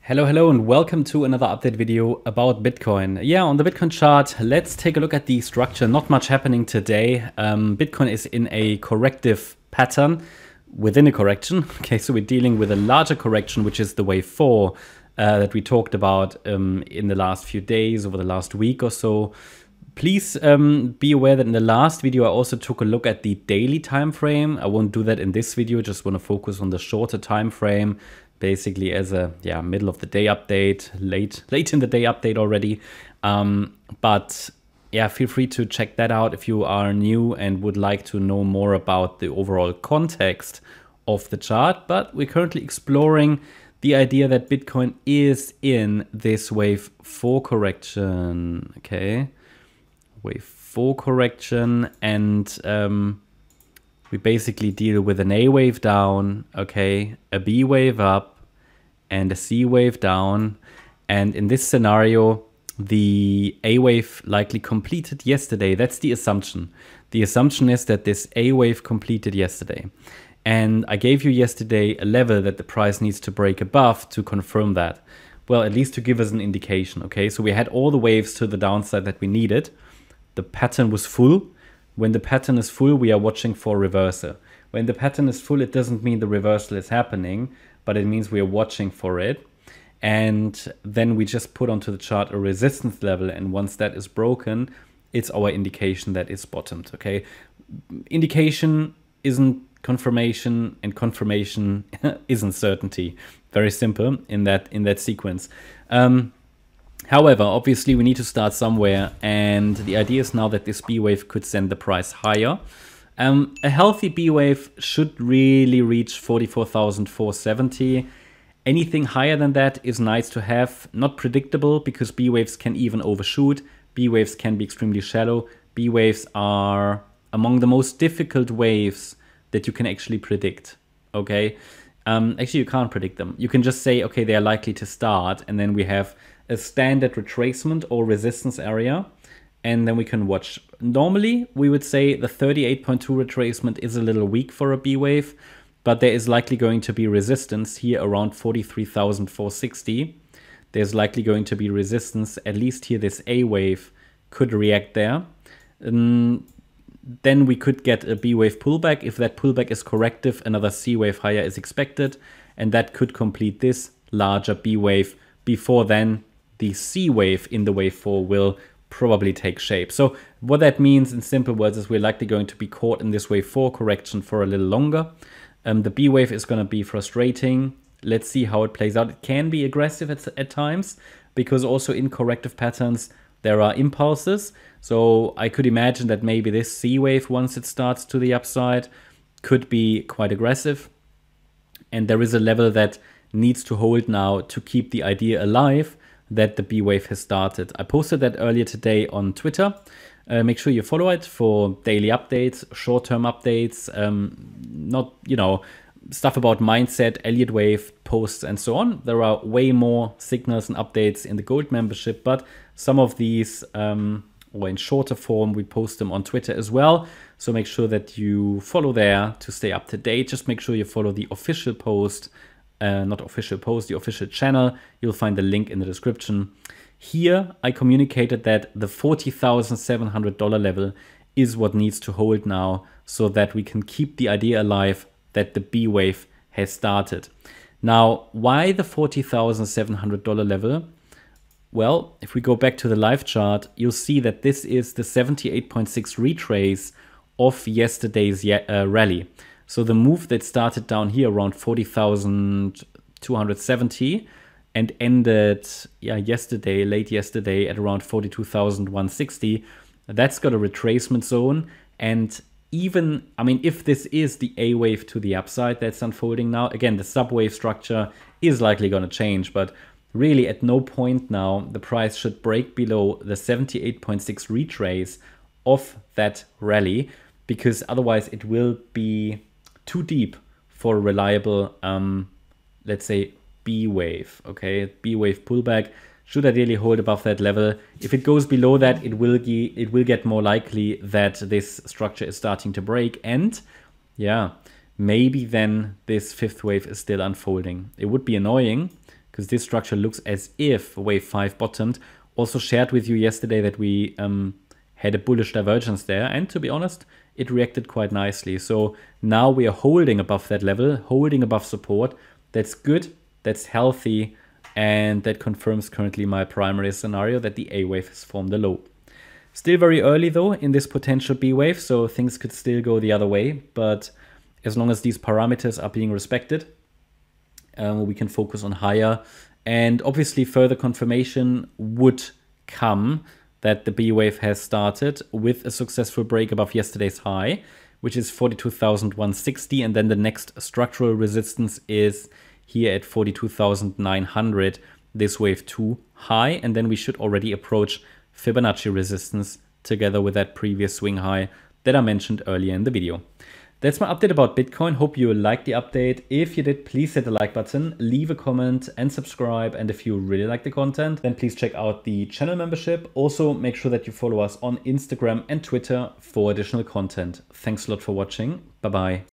Hello, and welcome to another update video about Bitcoin. Yeah, on the Bitcoin chart, let's take a look at the structure. Not much happening today. Bitcoin is in a corrective pattern within a correction. Okay, so we're dealing with a larger correction, which is the wave 4 that we talked about in the last few days, over the last week or so. Please be aware that in the last video, I also took a look at the daily time frame. I won't do that in this video, just want to focus on the shorter time frame, basically as a middle of the day update, late in the day update already. But yeah, feel free to check that out if you are new and would like to know more about the overall context of the chart. But we're currently exploring the idea that Bitcoin is in this wave 4 correction. Okay, wave 4 correction, and we basically deal with an A wave down, okay, a B wave up, and a C wave down. And in this scenario, the A wave likely completed yesterday. That's the assumption. The assumption is that this A wave completed yesterday. And I gave you yesterday a level that the price needs to break above to confirm that. Well, at least to give us an indication, okay? So we had all the waves to the downside that we needed. The pattern was full. When the pattern is full, we are watching for reversal. When the pattern is full, it doesn't mean the reversal is happening, but it means we are watching for it. And then we just put onto the chart a resistance level. And once that is broken, it's our indication that it's bottomed, okay? Indication isn't confirmation, and confirmation isn't certainty. Very simple in that sequence. However, obviously we need to start somewhere, and the idea is now that this B wave could send the price higher. A healthy B wave should really reach 44,470. Anything higher than that is nice to have, not predictable, because B waves can even overshoot. B waves can be extremely shallow. B waves are among the most difficult waves that you can actually predict, okay? Actually, you can't predict them. You can just say, okay, they are likely to start, and then we have a standard retracement or resistance area, and then we can watch. Normally, we would say the 38.2 retracement is a little weak for a B wave, but there is likely going to be resistance here around 43,460. There's likely going to be resistance, at least here this A wave could react there. Then we could get a B wave pullback. If that pullback is corrective, another C wave higher is expected, and that could complete this larger B wave. Before then, the C wave in the wave 4 will probably take shape. So what that means in simple words is we're likely going to be caught in this wave 4 correction for a little longer. The B wave is going to be frustrating. Let's see how it plays out. It can be aggressive at times, because also in corrective patterns there are impulses. So I could imagine that maybe this C wave, once it starts to the upside, could be quite aggressive. And there is a level that needs to hold now to keep the idea alive that the B wave has started. I posted that earlier today on Twitter. Make sure you follow it for daily updates, short-term updates, not, stuff about mindset, Elliott Wave posts, and so on. There are way more signals and updates in the gold membership, but some of these, or in shorter form, we post them on Twitter as well. So make sure that you follow there to stay up to date. Just make sure you follow the official post, not official post, the official channel. You'll find the link in the description. Here, I communicated that the $40,700 level is what needs to hold now, so that we can keep the idea alive that the B wave has started. Now, why the $40,700 level? Well, if we go back to the live chart, you'll see that this is the 78.6 retrace of yesterday's rally. So the move that started down here around 40,270 and ended late yesterday at around 42,160, that's got a retracement zone. And even, if this is the A wave to the upside that's unfolding now, again, the subwave structure is likely going to change, but really at no point now the price should break below the 78.6 retrace of that rally, because otherwise it will be too deep for a reliable, let's say, B wave, okay? B wave pullback should ideally hold above that level. If it goes below that, it will get more likely that this structure is starting to break, and maybe then this fifth wave is still unfolding. It would be annoying, because this structure looks as if wave 5 bottomed. Also shared with you yesterday that we had a bullish divergence there, and to be honest, it reacted quite nicely. So now we are holding above that level, holding above support. That's good, that's healthy, and that confirms currently my primary scenario that the A wave has formed a low. Still very early though in this potential B wave, so things could still go the other way, but as long as these parameters are being respected, we can focus on higher, and obviously further confirmation would come that the B wave has started with a successful break above yesterday's high, which is 42,160, and then the next structural resistance is here at 42,900, this wave 2 high, and then we should already approach Fibonacci resistance together with that previous swing high that I mentioned earlier in the video. That's my update about Bitcoin. Hope you liked the update. If you did, please hit the like button, leave a comment and subscribe. And if you really like the content, then please check out the channel membership. Also, make sure that you follow us on Instagram and Twitter for additional content. Thanks a lot for watching. Bye-bye.